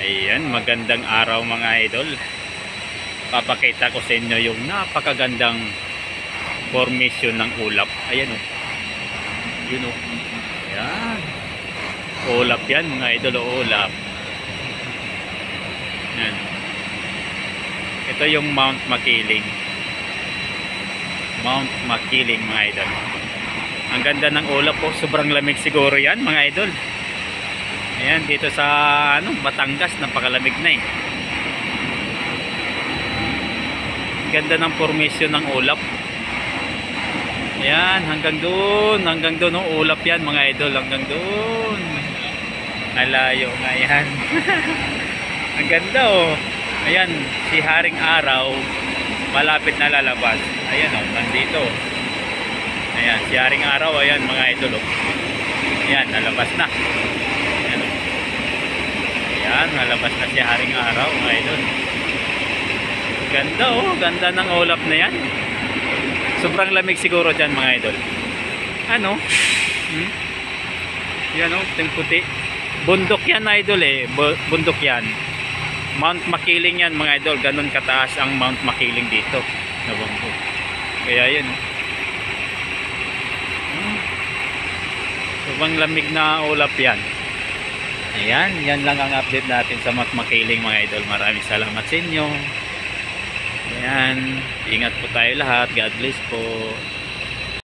Ayan, magandang araw mga idol. Papakita ko sa inyo yung napakagandang formation ng ulap. Ayan o. Yun o. Ayan. Ulap yan mga idol o ulap. Ayan. Ito yung Mount Makiling. Mount Makiling mga idol. Ang ganda ng ulap po. Sobrang lamig siguro yan mga idol. Ayan, dito sa Batangas, napakalamig na eh. Ganda ng formation ng ulap. Ayan, hanggang doon, oh, ulap yan mga idol, hanggang doon. Nalayo nga yan. Ang ganda oh. Ayan, si Haring Araw, malapit na lalabas. Ayan oh, nandito. Ayan, si Haring Araw, ayan mga idol oh. Ayan, nalabas na. Ayan, nalabas na si Haring Araw mga idol. Ganda oh, ganda ng ulap na yan. Sobrang lamig siguro dyan mga idol. Ano? Yan oh, yung puti. Bundok yan idol eh, bundok yan. Mount Makiling yan mga idol. Ganon kataas ang Mount Makiling dito. Nabangko. Kaya yun. Sobrang lamig na ulap yan. Ayan, yan lang ang update natin sa Mount Makiling mga idol. Maraming salamat sa inyo. Ayan, ingat po tayo lahat. God bless po.